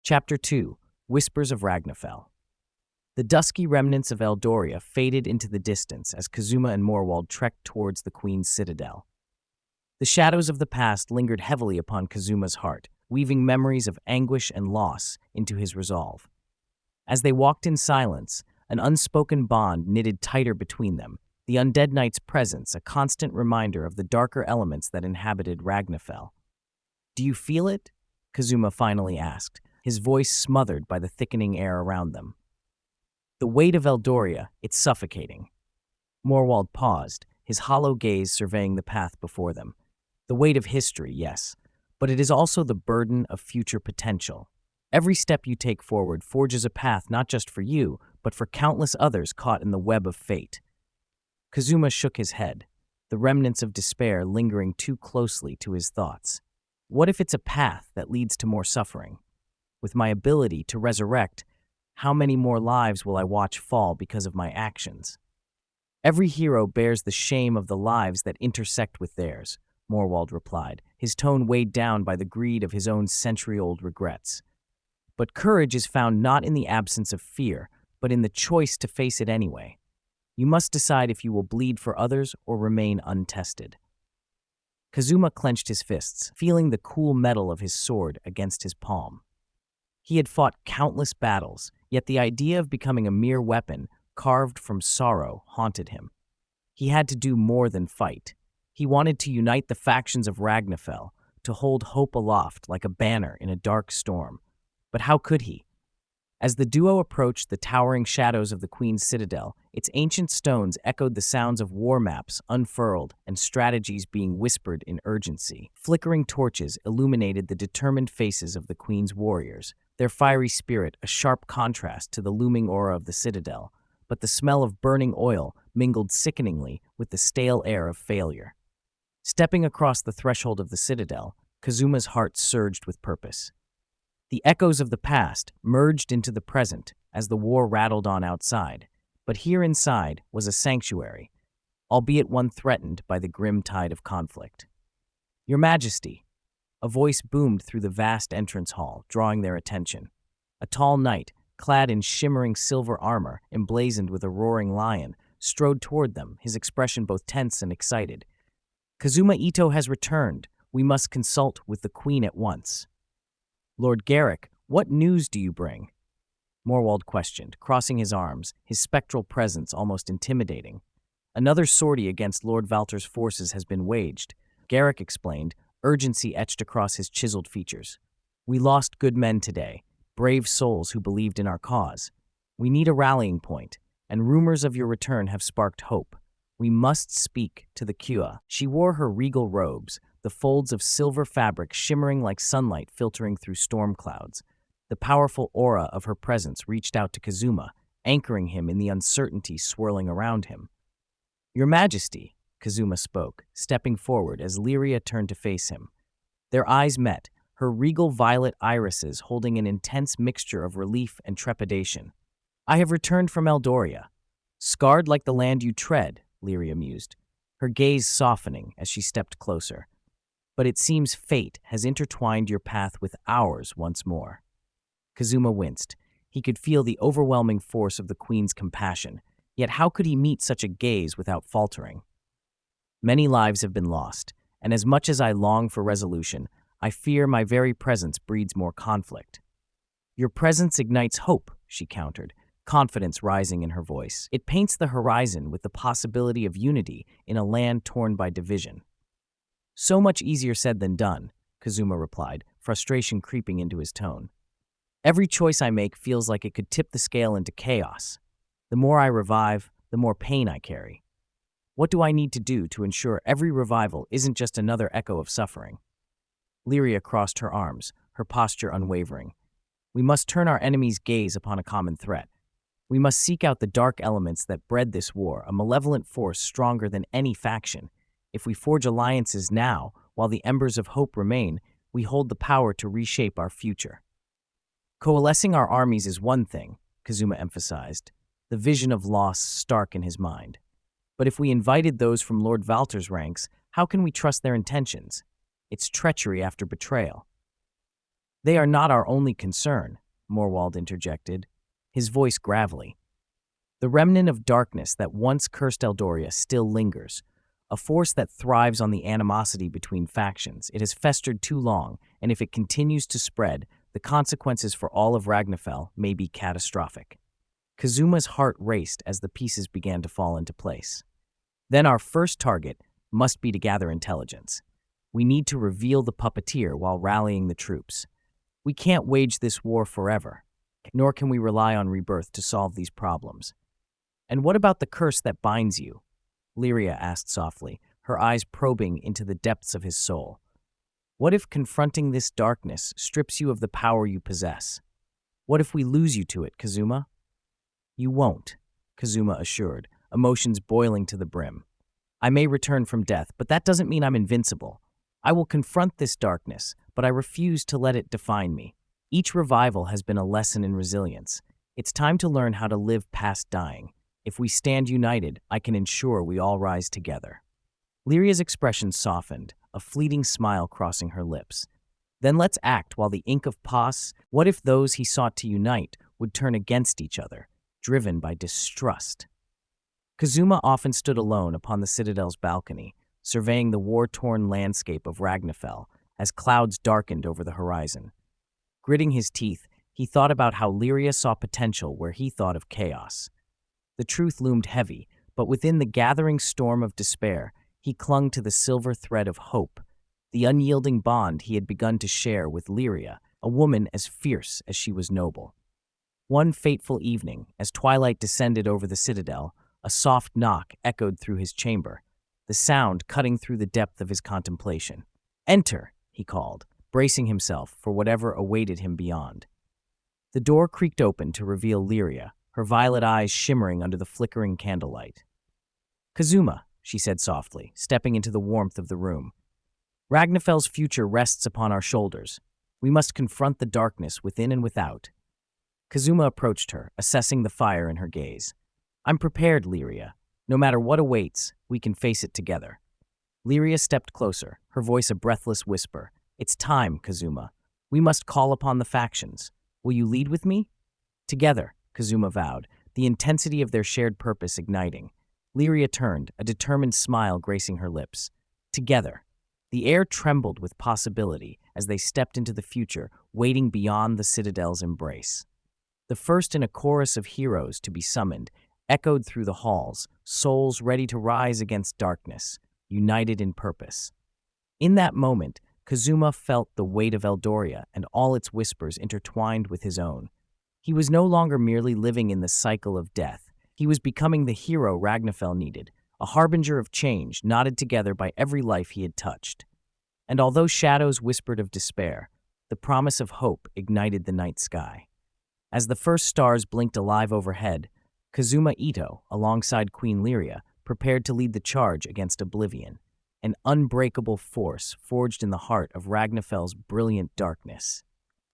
Chapter 2 Whispers of Ragnafell. The dusky remnants of Eldoria faded into the distance as Kazuma and Morwald trekked towards the Queen's citadel. The shadows of the past lingered heavily upon Kazuma's heart, weaving memories of anguish and loss into his resolve. As they walked in silence, an unspoken bond knitted tighter between them, the undead knight's presence a constant reminder of the darker elements that inhabited Ragnafell. "Do you feel it?" Kazuma finally asked, his voice smothered by the thickening air around them. "The weight of Eldoria, it's suffocating." Morwald paused, his hollow gaze surveying the path before them. "The weight of history, yes, but it is also the burden of future potential. Every step you take forward forges a path not just for you, but for countless others caught in the web of fate." Kazuma shook his head, the remnants of despair lingering too closely to his thoughts. "What if it's a path that leads to more suffering? With my ability to resurrect, how many more lives will I watch fall because of my actions?" "Every hero bears the shame of the lives that intersect with theirs," Morwald replied, his tone weighed down by the greed of his own century-old regrets. "But courage is found not in the absence of fear, but in the choice to face it anyway. You must decide if you will bleed for others or remain untested." Kazuma clenched his fists, feeling the cool metal of his sword against his palm. He had fought countless battles, yet the idea of becoming a mere weapon, carved from sorrow, haunted him. He had to do more than fight. He wanted to unite the factions of Ragnafell, to hold hope aloft like a banner in a dark storm. But how could he? As the duo approached the towering shadows of the Queen's citadel, its ancient stones echoed the sounds of war maps unfurled and strategies being whispered in urgency. Flickering torches illuminated the determined faces of the Queen's warriors, their fiery spirit a sharp contrast to the looming aura of the citadel, but the smell of burning oil mingled sickeningly with the stale air of failure. Stepping across the threshold of the citadel, Kazuma's heart surged with purpose. The echoes of the past merged into the present as the war rattled on outside, but here inside was a sanctuary, albeit one threatened by the grim tide of conflict. "Your Majesty," a voice boomed through the vast entrance hall, drawing their attention. A tall knight, clad in shimmering silver armor, emblazoned with a roaring lion, strode toward them, his expression both tense and excited. "Kazuma Ito has returned. We must consult with the Queen at once." "Lord Garrick, what news do you bring?" Morwald questioned, crossing his arms, his spectral presence almost intimidating. "Another sortie against Lord Valter's forces has been waged," Garrick explained, urgency etched across his chiseled features. "We lost good men today, brave souls who believed in our cause. We need a rallying point, and rumors of your return have sparked hope. We must speak to the Kua." She wore her regal robes, the folds of silver fabric shimmering like sunlight filtering through storm clouds. The powerful aura of her presence reached out to Kazuma, anchoring him in the uncertainty swirling around him. "Your Majesty," Kazuma spoke, stepping forward as Lyria turned to face him. Their eyes met, her regal violet irises holding an intense mixture of relief and trepidation. "I have returned from Eldoria. Scarred like the land you tread," Lyria mused, her gaze softening as she stepped closer. "But it seems fate has intertwined your path with ours once more." Kazuma winced. He could feel the overwhelming force of the Queen's compassion, yet how could he meet such a gaze without faltering? "Many lives have been lost, and as much as I long for resolution, I fear my very presence breeds more conflict." "Your presence ignites hope," she countered, confidence rising in her voice. "It paints the horizon with the possibility of unity in a land torn by division." "So much easier said than done," Kazuma replied, frustration creeping into his tone. "Every choice I make feels like it could tip the scale into chaos. The more I revive, the more pain I carry. What do I need to do to ensure every revival isn't just another echo of suffering?" Lyria crossed her arms, her posture unwavering. "We must turn our enemy's gaze upon a common threat. We must seek out the dark elements that bred this war, a malevolent force stronger than any faction. If we forge alliances now, while the embers of hope remain, we hold the power to reshape our future." "Coalescing our armies is one thing," Kazuma emphasized, the vision of loss stark in his mind. "But if we invited those from Lord Valter's ranks, how can we trust their intentions? It's treachery after betrayal." They are not our only concern, Morwald interjected, his voice gravelly. The remnant of darkness that once cursed Eldoria still lingers, a force that thrives on the animosity between factions. It has festered too long, and if it continues to spread, the consequences for all of Ragnafell may be catastrophic. Kazuma's heart raced as the pieces began to fall into place. Then our first target must be to gather intelligence. We need to reveal the puppeteer while rallying the troops. We can't wage this war forever, nor can we rely on rebirth to solve these problems. And what about the curse that binds you? Lyria asked softly, her eyes probing into the depths of his soul. What if confronting this darkness strips you of the power you possess? What if we lose you to it, Kazuma? You won't, Kazuma assured, emotions boiling to the brim. I may return from death, but that doesn't mean I'm invincible. I will confront this darkness, but I refuse to let it define me. Each revival has been a lesson in resilience. It's time to learn how to live past dying. If we stand united, I can ensure we all rise together. Lyria's expression softened, a fleeting smile crossing her lips. Then let's act while the ink of Paz. What if those he sought to unite would turn against each other, driven by distrust? Kazuma often stood alone upon the citadel's balcony, surveying the war-torn landscape of Ragnafell as clouds darkened over the horizon. Gritting his teeth, he thought about how Lyria saw potential where he thought of chaos. The truth loomed heavy, but within the gathering storm of despair, he clung to the silver thread of hope, the unyielding bond he had begun to share with Lyria, a woman as fierce as she was noble. One fateful evening, as twilight descended over the citadel, a soft knock echoed through his chamber, the sound cutting through the depth of his contemplation. "Enter," he called, bracing himself for whatever awaited him beyond. The door creaked open to reveal Lyria, her violet eyes shimmering under the flickering candlelight. "Kazuma," she said softly, stepping into the warmth of the room. "Ragnafell's future rests upon our shoulders. We must confront the darkness within and without." Kazuma approached her, assessing the fire in her gaze. "I'm prepared, Lyria. No matter what awaits, we can face it together." Lyria stepped closer, her voice a breathless whisper. "It's time, Kazuma. We must call upon the factions. Will you lead with me?" "Together," Kazuma vowed, the intensity of their shared purpose igniting. Lyria turned, a determined smile gracing her lips. "Together." The air trembled with possibility as they stepped into the future, waiting beyond the citadel's embrace. The first in a chorus of heroes to be summoned echoed through the halls, souls ready to rise against darkness, united in purpose. In that moment, Kazuma felt the weight of Eldoria and all its whispers intertwined with his own. He was no longer merely living in the cycle of death. He was becoming the hero Ragnafell needed, a harbinger of change knotted together by every life he had touched. And although shadows whispered of despair, the promise of hope ignited the night sky. As the first stars blinked alive overhead, Kazuma Ito, alongside Queen Lyria, prepared to lead the charge against oblivion, an unbreakable force forged in the heart of Ragnafell's brilliant darkness.